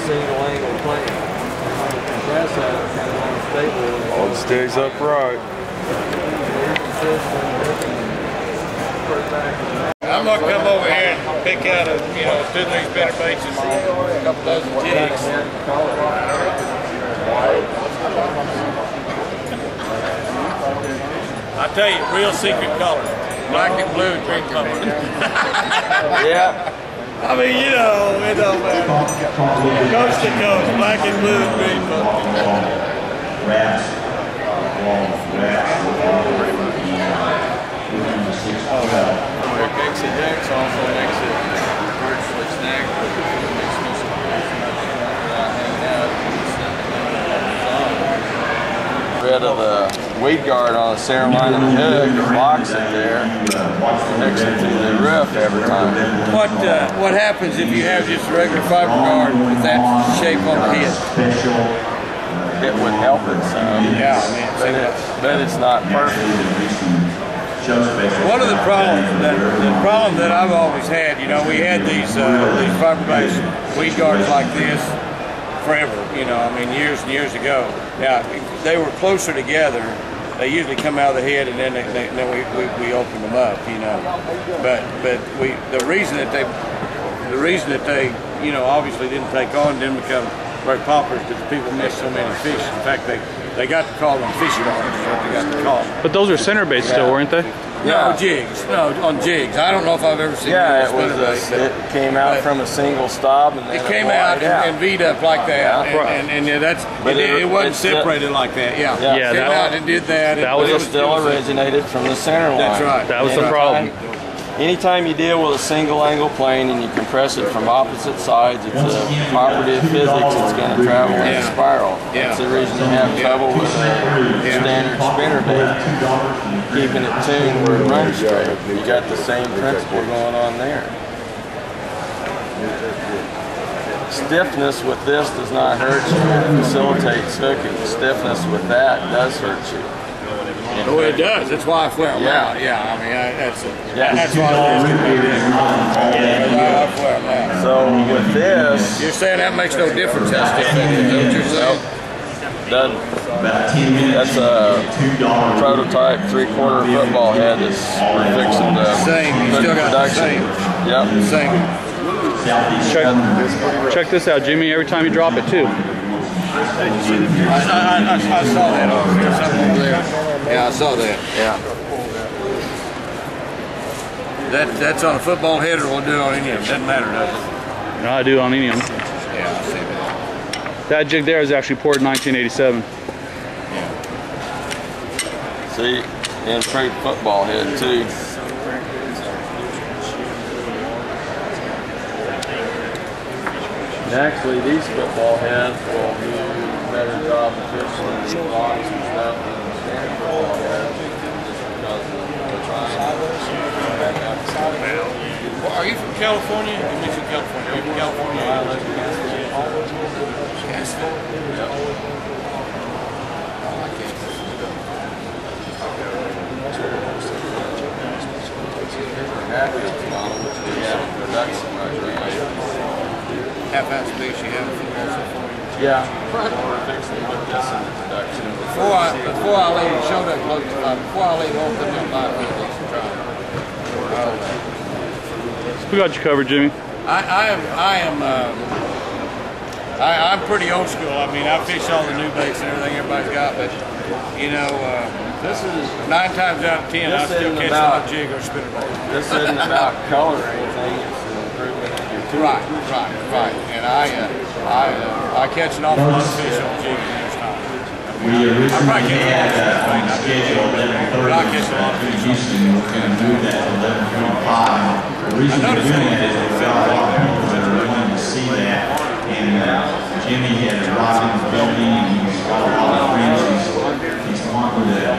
single angle plane. Compress that kind of unstable. All it stays upright. I'm gonna come over here and pick out a, 2-3 spinnerbaits and a couple dozen jigs. I tell you, real secret color. Black and blue and green color. Yeah. I mean, it don't matter. Coast to coast, black and blue and green color. Casey Jenks also makes it virtually snaggable. Makes me some without hanging out. Rid of the weed guard on the center line of the hook, it locks it there, hooks it to the roof every time. What happens if you have just a regular fiber guard with that shape on the head? It would help it some. Yeah, I mean, but it's not perfect. One of the problem that I've always had, we had these fiber-based weed guards like this forever, I mean years and years ago. Now, they were closer together. They usually come out of the head and then we open them up, But the reason that they obviously didn't take on, didn't become very popular because people missed so many fish. In fact, they got to call them fish guards. What they got to call them. But those are center baits still, weren't they? No, jigs. No, on jigs. I don't know if I've ever seen it came out from a single stop and then it came out and V'd up like that. Yeah. It wasn't separated like that. Yeah. Yeah, it came out and did that. It still originated from the center line. That's right. That was the problem. Anytime you deal with a single angle plane and you compress it from opposite sides, it's a property of physics, it's going to travel in a spiral. That's the reason you have trouble with a standard spinnerbait, keeping it tuned where it runs straight. You got the same principle going on there. Stiffness with this does not hurt you, it facilitates hooking. Stiffness with that does hurt you. Oh, it does. That's why I flare them out. Yeah, I mean, that's why I flare them out. So with this, you're saying that makes no difference. That's what you're saying. That's a prototype 3/4 football head that's we're fixing to put in production. Yep. Same. Check this out, Jimmy. Every time you drop it, too. I saw that over there. Yeah, I saw that. Yeah. That's on a football head, or we'll do it on any of them. Doesn't matter, does it? No, I do on any of them. Yeah, I see that. That jig there is actually poured in 1987. Yeah. See, improved football head too. And actually, these football heads will do a better job of fishing and locks and stuff than the standard football heads, just because of the triangle. Well, are you from California? You mentioned California. Are you from California? I live in Mesquite. Gasville? Yep. I like Gasville. Happy with the model, which we have in production right now. Half-ounce fish you have also for you? Yeah. We're fixing to put this in production. Before I leave, show that close to five. Before I leave, hold them in my way. We got you covered, Jimmy. I'm pretty old school. I mean, I fish all the new baits and everything everybody's got, but this is 9 times out of 10 I still catch on a jig or spinnerbait. This isn't about color or anything. It's an improvement of your tool. Right. And I catch an awful lot of fish on jig in this time. I probably catch a lot of fish, but I catch a lot of fish on jig. I noticed to see that, and Jimmy had a rod in the building, and he's got a lot of friends. He's the one with the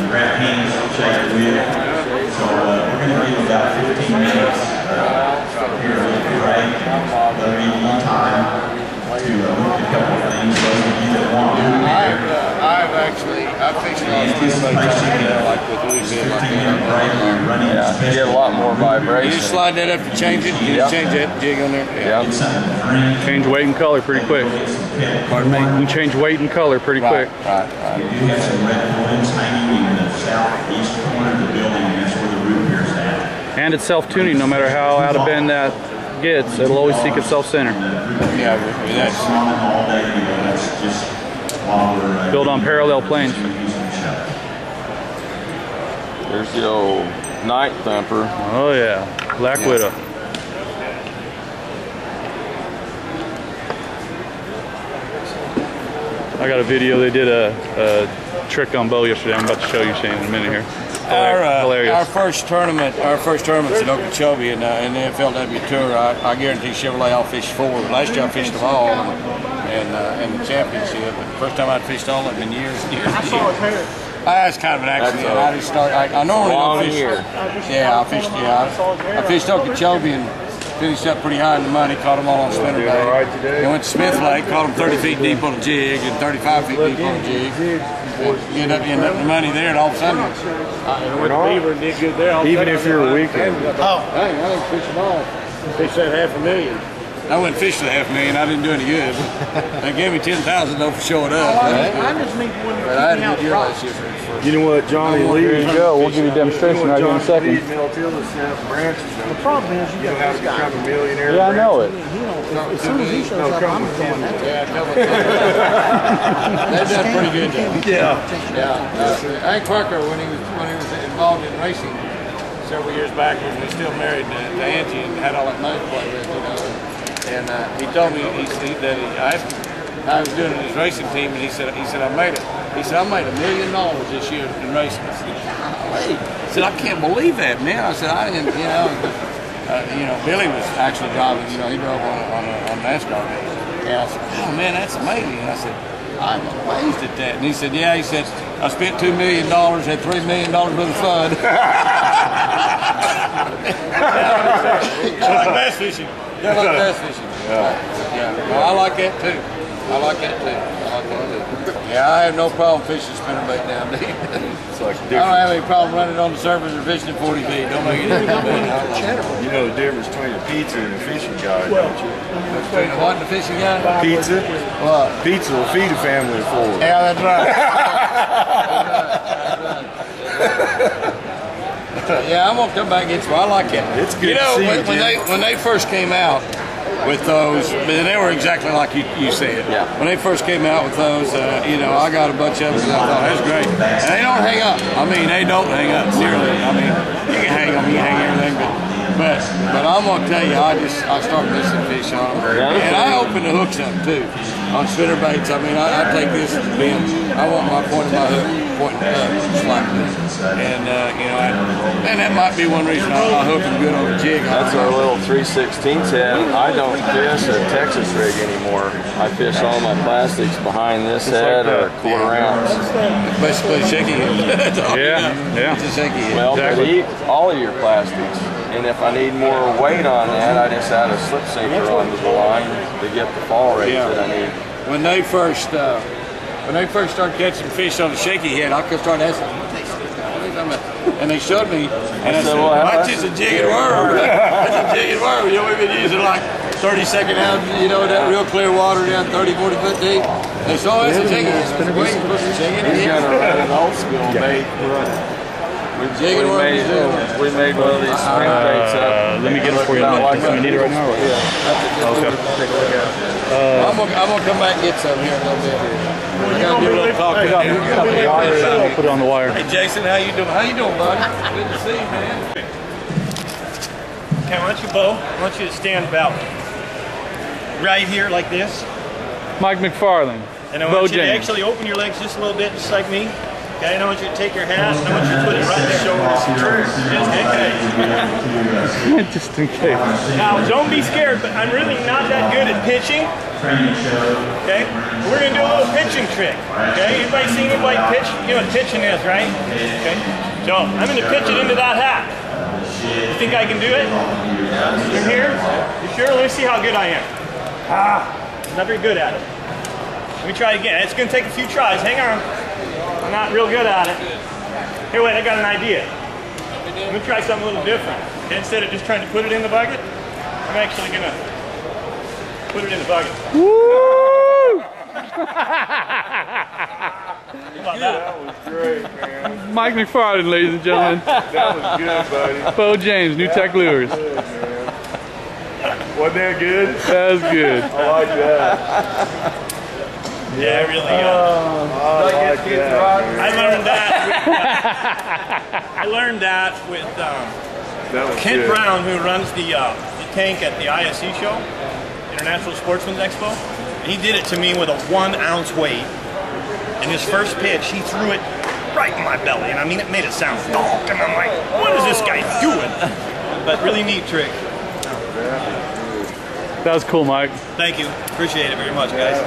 grab hands, shake the wheel. So we're going to give about 15 minutes here with the break, WE time, to look at a couple of things. Those of you that want to do that. I fished a lot of spinnerbaits like with loose head like that. Yeah, you get a lot more vibration. You just slide that up to change it. You just change that jig on there. Yeah. Change weight and color pretty quick. Pardon me? You can change weight and color pretty quick. Right. You do have some red coils hanging in the southeast corner of the building, and that's where the root beer's at. And it's self-tuning. No matter how out of bend that gets, it'll always seek itself center. Yeah, that's all day, that's just while we're built on parallel planes. There's the old Night Thumper. Oh yeah, Black Widow. I got a video. They did a trick on bow yesterday. I'm about to show you, Shane, in a minute here. Hilarious. Our first tournament's in Okeechobee in the FLW Tour. I guarantee Chevrolet I'll fish 4. Last year I fished them all in the championship. But the first time I'd fished all of them in years and years. That's kind of an accident. I just started. I normally don't fish. Yeah, I fished Okeechobee and finished up pretty high in the money. Caught them all on spinnerbait. And went to Smith Lake, caught them 30 feet deep on a jig and 35 feet deep on a jig. Ended up the money there, and all of a sudden, I went to Beaver and did good there. Even if you're a weekend. Oh, dang, I didn't fish them all. Fished that $500,000. I went fishing $500,000. I didn't do any good. They gave me $10,000 though for showing up. I just mean when but I had a good year last year. You know what, Johnny Lee? Here you go. We'll give you a demonstration right here in a second. the problem is you got this guy. A millionaire. Yeah, I know it. As soon as he shows up, I'm going that. They've done pretty good though. Yeah. Hank Parker, when he was involved in racing several years back, when he was still married to Angie and had all that money to play with, you know. And he told me I asked him how he was doing in his racing team, and he said I made it. He said I made $1 million this year in racing. I said, golly. I said I can't believe that, man. I said I didn't, Billy was actually driving. You know, he drove on NASCAR. And I said, oh man, that's amazing. And I said, I'm amazed at that. And he said, yeah. He said I spent $2 million, had $3 million worth of fun. Like bass fishing. Yeah, like bass fishing. Yeah. Well, I like that too. Yeah, I have no problem fishing spinnerbait down deep. It's like I don't have any problem running on the surface or fishing 40 feet. Don't make any difference. You know the difference between a pizza and a fishing guy, don't you? Between what and the fishing guy? Pizza? What? Pizza will feed a family of 4. Yeah, that's right. Yeah, I'm gonna come back and get you. I like it. It's good You know, to see when they first came out with those, but they were exactly like you said. Yeah. When they first came out with those, I got a bunch of them and I thought that's great. And they don't hang up. I mean, they don't hang up. Seriously. I mean, you can hang them, you can hang everything, but I'm gonna tell you, I start missing fish on them, and I open the hooks up too on spinnerbaits. I mean, I take this as being, I want my point of my hook pointing up slightly, and and that might be one reason I hook them good on the jig. That's our little 3/16 head. I don't fish a Texas rig anymore. I fish all my plastics behind this head or a 1/4 ounce. Basically, shaky head. Yeah. It's a shaky head. Well, but eat all of your plastics. And if I need more weight on that, I just add a slip sinker onto the line to get the fall rate that I need. When they first started catching fish on the shaky head, I could start asking, and they showed me, and I said, well, that's just a jig and worm. That's a jig and worm. You know, we've been using like 30-second out, that real clear water down 30, 40 foot deep. They said, oh, that's a jig and worm. I said, well, you're supposed to jig it. He's gonna run an old school bait. We made one of these spring baits up. Let me get it for you. Do you need it right now? Okay. Take a look at it. I'm gonna come back and get some here in a little bit. I gotta do a little talking. I'll put it on the wire. Hey Jason, how you doing? How you doing, buddy? Good to see you, man. Okay, I want you, Bo, I want you to stand about right here like this. Mike McFarland. And I want you to actually open your legs just a little bit, just like me. Okay, and I want you to take your hat, and I want you to put it right in the shoulders. Just in case. Just in case. Now, don't be scared, but I'm really not that good at pitching. Okay? We're going to do a little pitching trick. Okay? Anybody seen anybody pitch? You know what pitching is, right? Okay? So, I'm going to pitch it into that hat. You think I can do it? From here? You sure? Let me see how good I am. I'm not very good at it. Let me try it again. It's going to take a few tries. Hang on. I'm not real good at it. Here, wait, I got an idea. I'm gonna try something a little different. Okay, instead of just trying to put it in the bucket, I'm actually gonna put it in the bucket. Woo! That was great, man. Mike McFarland, ladies and gentlemen. That was good, buddy. Bo James, New Tech Lures. Good, man. Wasn't that good? That was good. I like that. Yeah, really. I like that. I learned that. I learned that with That was Kent good. Brown, who runs the tank at the ISE show, International Sportsman's Expo. He did it to me with a 1 ounce weight. And his first pitch, he threw it right in my belly. And I mean, it made it sound donk. And I'm like, what is this guy doing? But really neat trick. That was cool, Mike. Thank you. Appreciate it very much, guys.